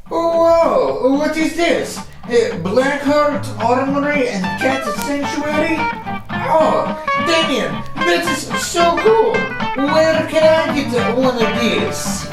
Whoa, what is this? Blackheart Armory and Cat Sanctuary? Oh, Damien, this is so cool. Where can I get one of these?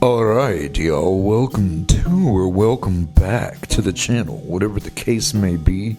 Alright, y'all, welcome to or welcome back to the channel, whatever the case may be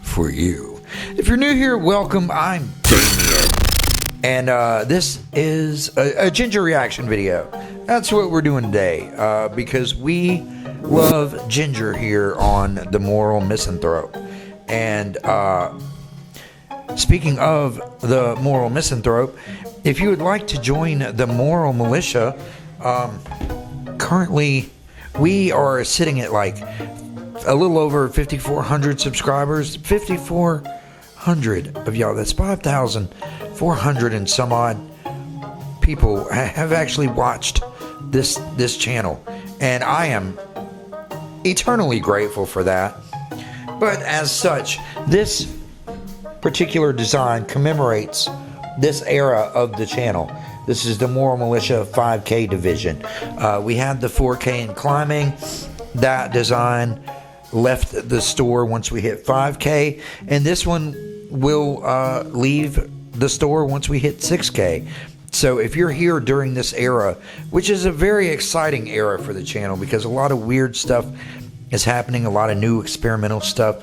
for you. If you're new here, welcome, I'm Damien. And this is a Ginger reaction video. That's what we're doing today, because we love Ginger here on the Moral Misanthrope. And speaking of the Moral Misanthrope, if you would like to join the Moral Militia, currently we are sitting at like a little over 5,400 subscribers. 5,400 of y'all, that's 5,400 and some odd people have actually watched this channel, and I am eternally grateful for that. But as such, this particular design commemorates this era of the channel. This is the Moral Militia 5K division. We had the 4K in climbing. That design left the store once we hit 5K. And this one will leave the store once we hit 6K. So if you're here during this era, which is a very exciting era for the channel because a lot of weird stuff is happening, a lot of new experimental stuff,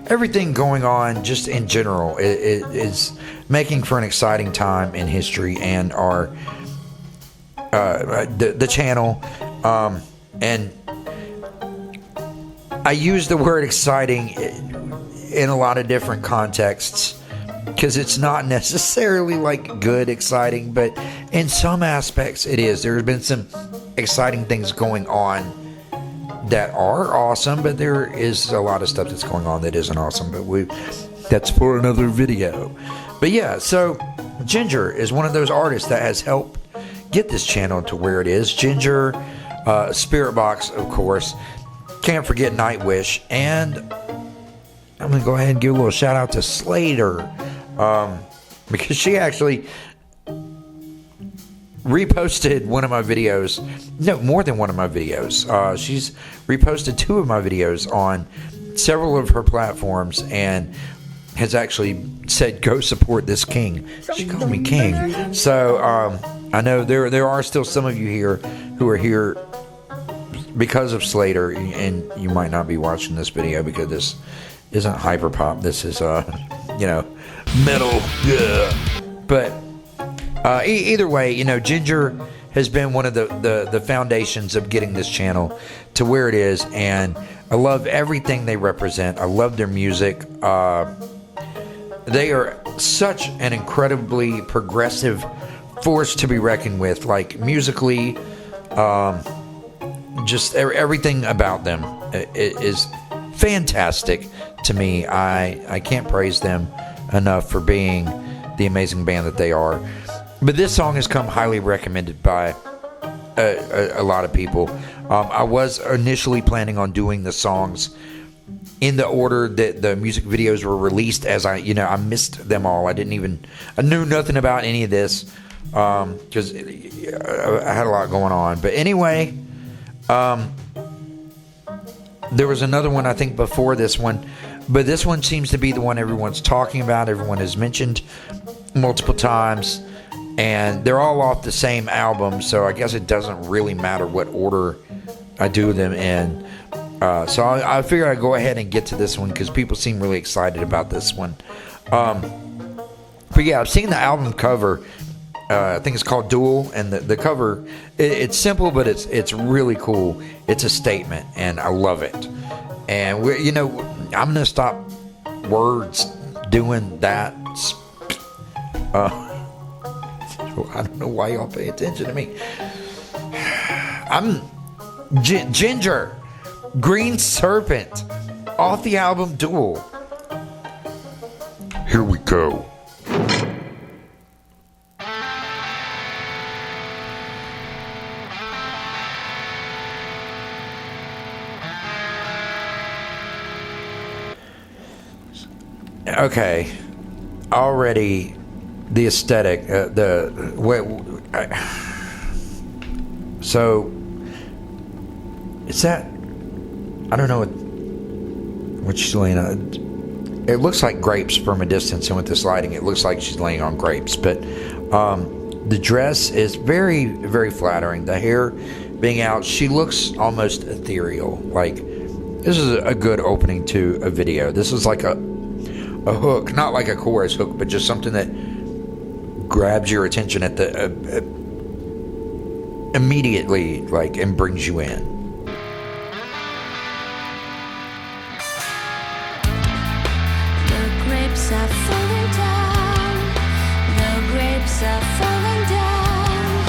everything going on just in general is making for an exciting time in history and our the channel, and I use the word exciting in a lot of different contexts because it's not necessarily like good exciting, but in some aspects it is. There have been some exciting things going on that are awesome, but there is a lot of stuff that's going on that isn't awesome, but that's for another video. But yeah, so Ginger is one of those artists that has helped get this channel to where it is. Ginger, Spirit Box, of course, can't forget Nightwish, and I'm gonna go ahead and give a little shout out to Slater, because she actually reposted one of my videos. No, more than one of my videos. She's reposted 2 of my videos on several of her platforms and has actually said, go support this king. She called me king. So I know there are still some of you here who are here because of Slater, and you might not be watching this video because this isn't hyperpop. This is metal. Yeah. But either way, Ginger has been one of the foundations of getting this channel to where it is, and I love everything they represent. I love their music. They are such an incredibly progressive force to be reckoned with, like musically, just everything about them is fantastic to me. I can't praise them enough for being the amazing band that they are. But this song has come highly recommended by a lot of people. I was initially planning on doing the songs in the order that the music videos were released, as I missed them all. I knew nothing about any of this because I had a lot going on. But anyway, there was another one I think before this one, but this one seems to be the one everyone's talking about. Everyone has mentioned multiple times. And they're all off the same album, so I guess it doesn't really matter what order I do them in. So I figure I'd go ahead and get to this one because people seem really excited about this one. But yeah, I've seen the album cover. I think it's called Duel, and the cover, it's simple, but it's really cool. It's a statement, and I love it. And I'm gonna stop words doing that. I don't know why y'all pay attention to me. I'm Ginger, Green Serpent, off the album Duel. Here we go. Okay, already the aesthetic, so is that, I don't know what she's laying on. It looks like grapes from a distance, and with this lighting it looks like she's laying on grapes, but the dress is very, very flattering. The hair being out, she looks almost ethereal. Like, this is a good opening to a video. This is like a hook, not like a chorus hook, but just something that grabs your attention at the immediately, like, and brings you in. The grapes are falling down. The grapes are falling down.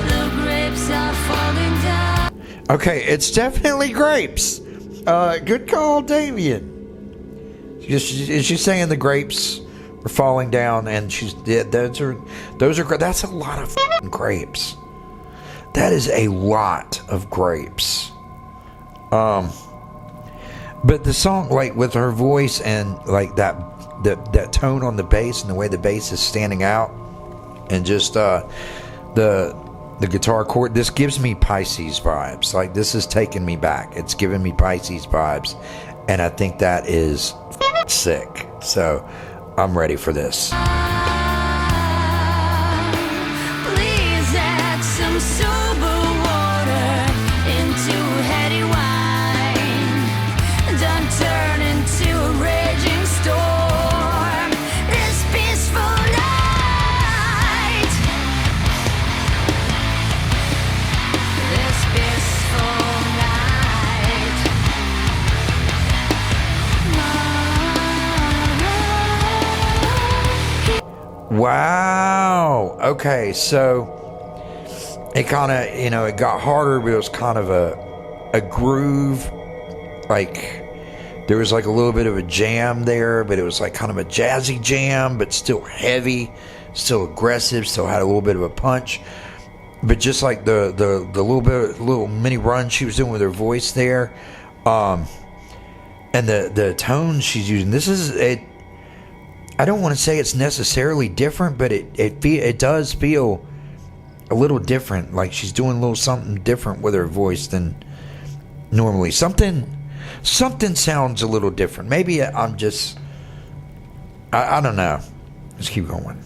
The grapes are falling down. Okay, it's definitely grapes. Good call, Damien. She's saying the grapes are falling down, and those are that's a lot of grapes. That is a lot of grapes. But the song, like, with her voice and like that tone on the bass and the way the bass is standing out, and just the guitar chord, this gives me Pisces vibes. Like, this is taking me back. It's giving me Pisces vibes, and I think that is sick. So I'm ready for this. Please add some sober water into heady wine. Don't turn into a raging storm this peaceful night. This peaceful night. Wow. Okay, so it kind of, it got harder, but it was kind of a groove. Like, there was like a little bit of a jam there, but it was like kind of a jazzy jam, but still heavy, still aggressive, still had a little bit of a punch. But just like the little mini run she was doing with her voice there, and the tone she's using. This is it. I don't want to say it's necessarily different, but it does feel a little different. Like she's doing a little something different with her voice than normally. Something sounds a little different. Maybe I'm just, I don't know. Let's keep going.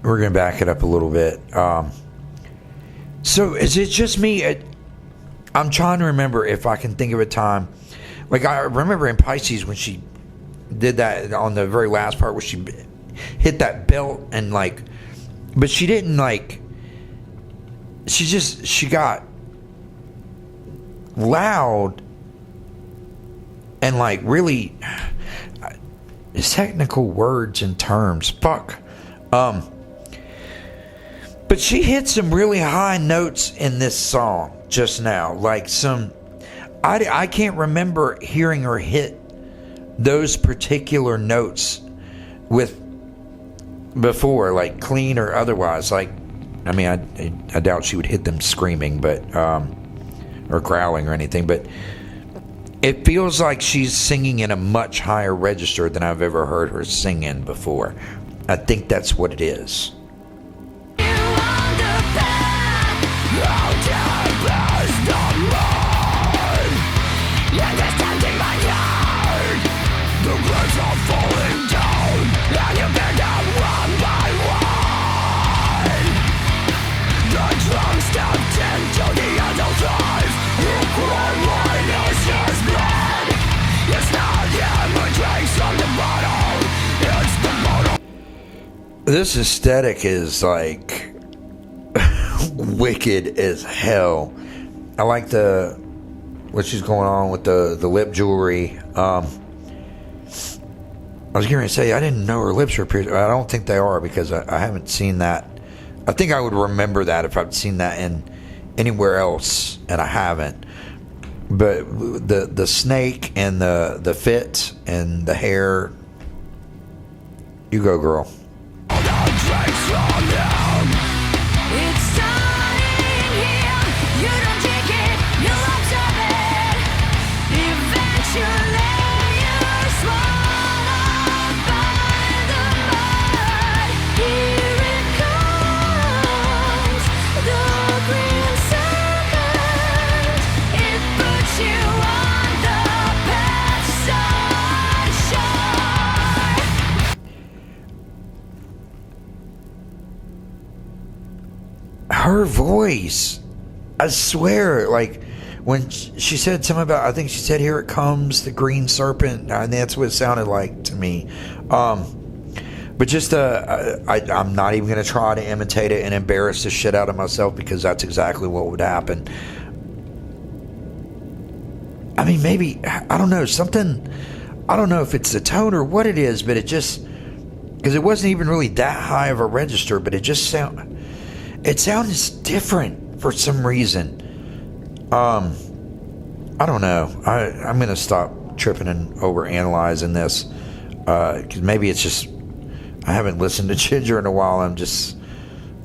We're going to back it up a little bit. So is it just me? I'm trying to remember if I can think of a time. Like, I remember in Pisces when she did that on the very last part where she hit that belt and like, but she didn't like, she got loud and like really technical words and terms. Fuck. But she hit some really high notes in this song just now. Like I can't remember hearing her hit those particular notes before, like clean or otherwise. Like, I mean, I doubt she would hit them screaming, but or growling or anything. But it feels like she's singing in a much higher register than I've ever heard her sing in before. I think that's what it is. This aesthetic is like wicked as hell. I like what she's going on with the lip jewelry. I was going to say I didn't know her lips were pierced. I don't think they are because I haven't seen that. I think I would remember that if I'd seen that in anywhere else, and I haven't. But the snake and the fit and the hair, You go, girl. It's starting here. You don't drink it, you observe it. Eventually, you're swallowed by the mud. Here it comes, the green serpent. It puts you on the path so unsure. Her voice, I swear, like when she said something about, I think she said, "Here it comes, the green serpent," and that's what it sounded like to me. But just I'm not even gonna try to imitate it and embarrass the shit out of myself, because that's exactly what would happen. I mean, maybe, I don't know, something, I don't know if it's the tone or what it is, but it just, because it wasn't even really that high of a register, but it sounds different for some reason. I don't know. I'm gonna stop tripping and over analyzing this, because maybe it's just I haven't listened to Ginger in a while.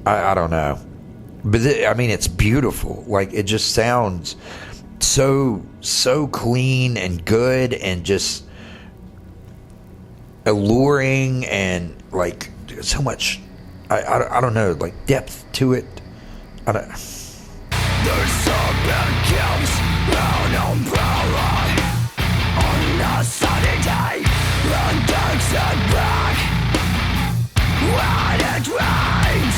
I don't know, but I mean, it's beautiful. Like, it just sounds so clean and good and just alluring, and like so much. I don't know, like depth to it. I don't. The serpent gives an umbrella on a sunny day and takes it back when it rains.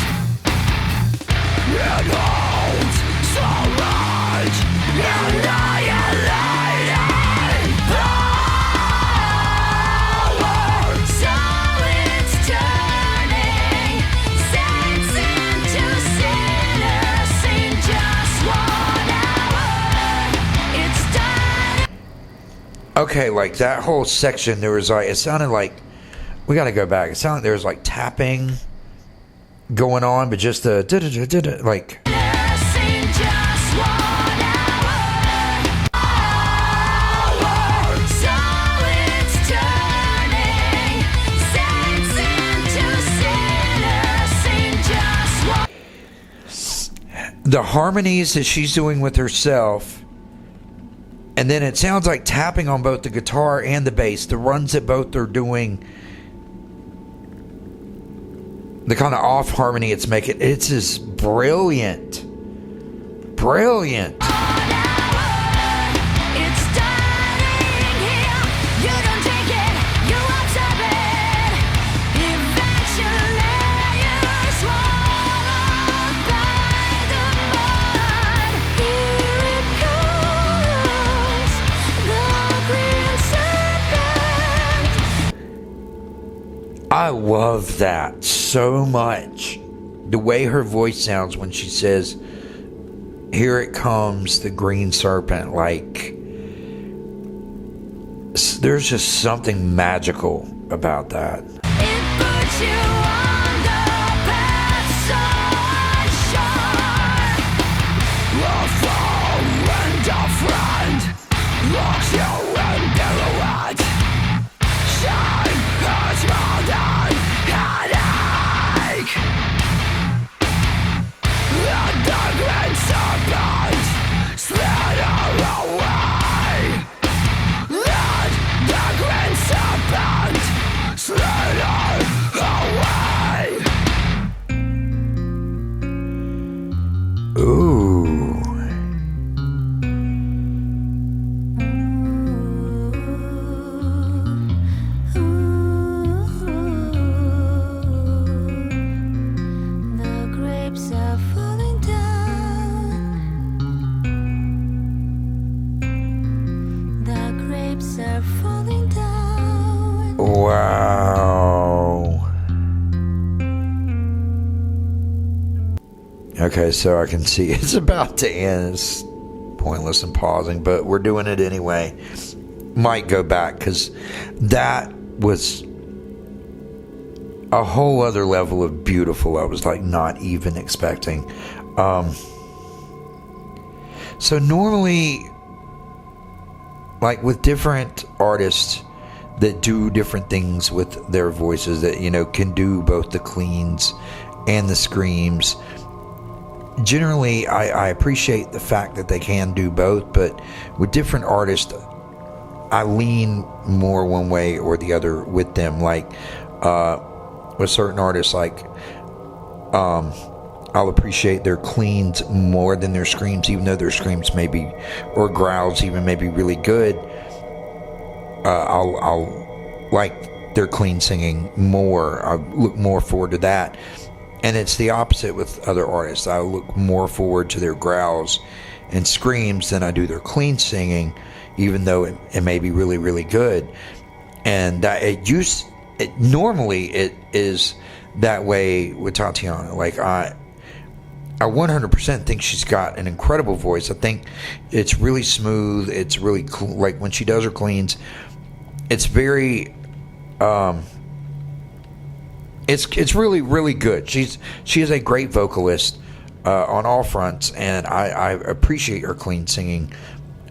It holds so much annihilating power. So it's turning saints into sinners in just 1 hour. It's done. Okay, like that whole section, there was like, it sounded like, we gotta go back. It sounded like there was like tapping going on, but just the like. In just 1 hour. So it's turning saints into sinners in just 1. The harmonies that she's doing with herself, and then it sounds like tapping on both the guitar and the bass, the runs that both are doing, the kind of off harmony it's making, it's just brilliant. It's starting here. You don't drink it, you observe it. Eventually, you're swallowed by the mud. Here it comes, the green serpent. I love that so much. The way her voice sounds when she says, "Here it comes, the green serpent." Like, there's just something magical about that. It puts you on the path so unsure. A foe and a friend locks you in pirouette. Shine has round and headache. And the green serpent slither away. Let the green serpent slither away. Ooh. The grapes are falling down. The grapes are falling down. Wow. Okay, so I can see it's about to end. It's pointless in pausing, but we're doing it anyway. Might go back, because that was a whole other level of beautiful I was like not even expecting. So normally, like with different artists, that do different things with their voices, that, you know, can do both the cleans and the screams. Generally, I appreciate the fact that they can do both, but with different artists, I lean more one way or the other with them. Like with certain artists, like I'll appreciate their cleans more than their screams, even though their screams maybe, or growls even, may be really good. I'll like their clean singing more. I look more forward to that. And it's the opposite with other artists. I look more forward to their growls and screams than I do their clean singing, even though it may be really, really good. And that normally it is that way with Tatiana. Like I 100% think she's got an incredible voice. I think it's really smooth. It's really like when she does her cleans, it's very it's really, really good. She is a great vocalist on all fronts, and I appreciate her clean singing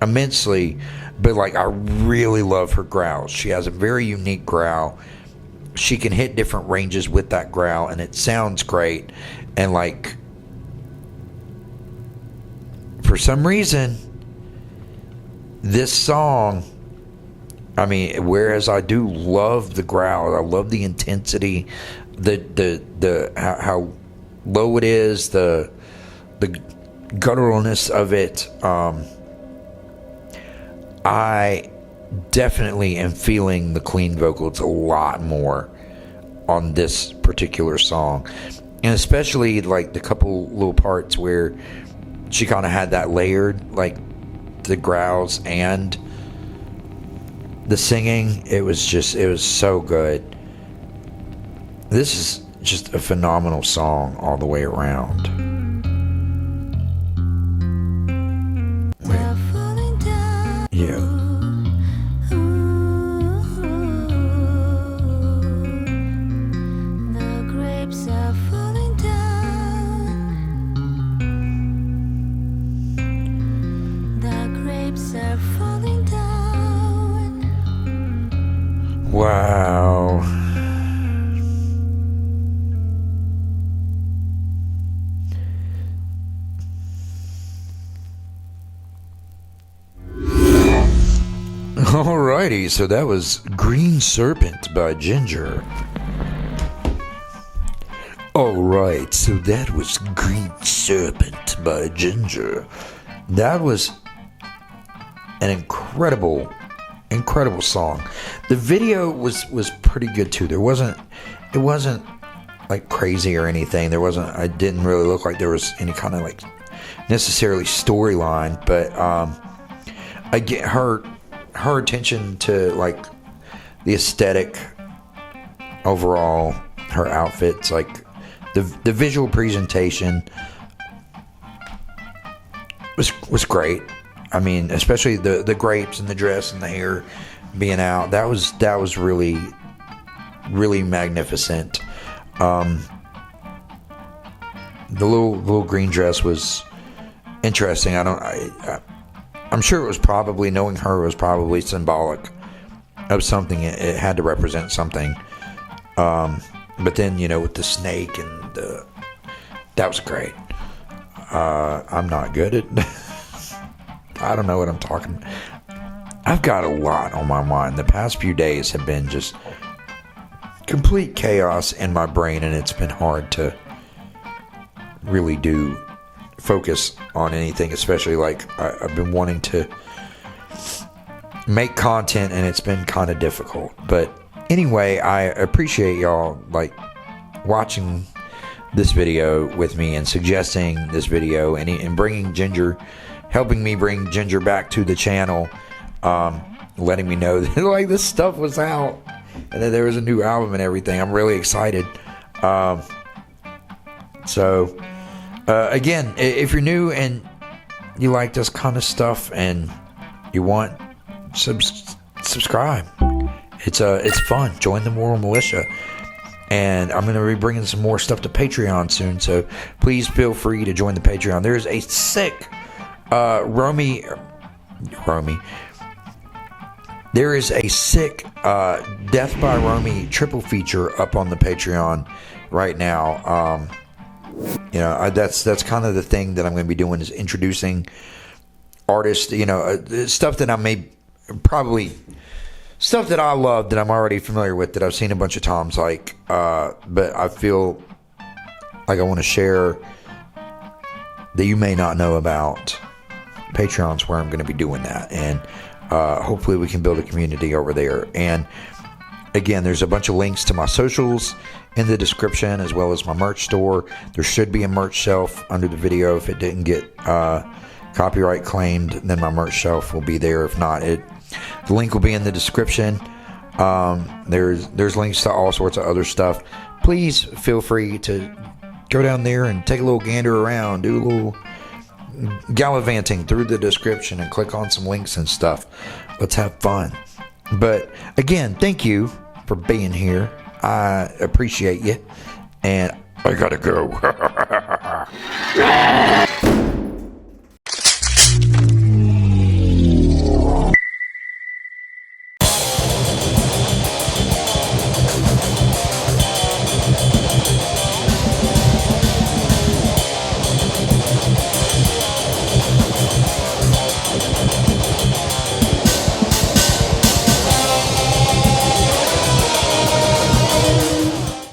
immensely. But like, I really love her growls. She has a very unique growl. She can hit different ranges with that growl, and it sounds great. And like, for some reason, this song, I mean, whereas I do love the growl, I love the intensity, the how low it is, the gutturalness of it. I definitely am feeling the clean vocals a lot more on this particular song, and especially like the couple little parts where she kind of had that layered, like the growls and the singing. It was so good. This is just a phenomenal song all the way around. Yeah. The grapes are falling down. The grapes are falling down. Wow. Alrighty, so that was Green Serpent by Ginger. Alright, so that was Green Serpent by Ginger. That was an incredible song. The video was pretty good too. It wasn't like crazy or anything. I didn't really look like there was any kind of like necessarily storyline, but I get her attention to like the aesthetic overall, her outfits, like the visual presentation was great. I mean, especially the grapes and the dress and the hair being out. That was really, really magnificent. The little green dress was interesting. I'm sure it was probably, knowing her, was probably symbolic of something. It had to represent something. But then, you know, with the snake and that was great. I'm not good at I don't know what I'm talking about. I've got a lot on my mind. The past few days have been just complete chaos in my brain, and it's been hard to really focus on anything, especially like I've been wanting to make content, and it's been kind of difficult. But anyway, I appreciate y'all like watching this video with me and suggesting this video and bringing Ginger, helping me bring Ginger back to the channel, letting me know that like this stuff was out and that there was a new album and everything. I'm really excited. So again, if you're new and you like this kind of stuff and you want, subscribe. It's fun. Join the Moral Militia. And I'm going to be bringing some more stuff to Patreon soon, so please feel free to join the Patreon. There's a sick Romy. There is a sick Death by Romy triple feature up on the Patreon right now. That's kind of the thing that I'm going to be doing, is introducing artists, stuff that I may probably, stuff that I love that I'm already familiar with, that I've seen a bunch of times, but I feel like I want to share that you may not know about. Patreon's where I'm going to be doing that, and hopefully we can build a community over there. And again, there's a bunch of links to my socials in the description, as well as my merch store. There should be a merch shelf under the video. If it didn't get copyright claimed, then my merch shelf will be there. If not, the link will be in the description. There's links to all sorts of other stuff. Please feel free to go down there and take a little gander around, do a little gallivanting through the description, and click on some links and stuff. Let's have fun. But again, thank you for being here. I appreciate you, and I gotta go.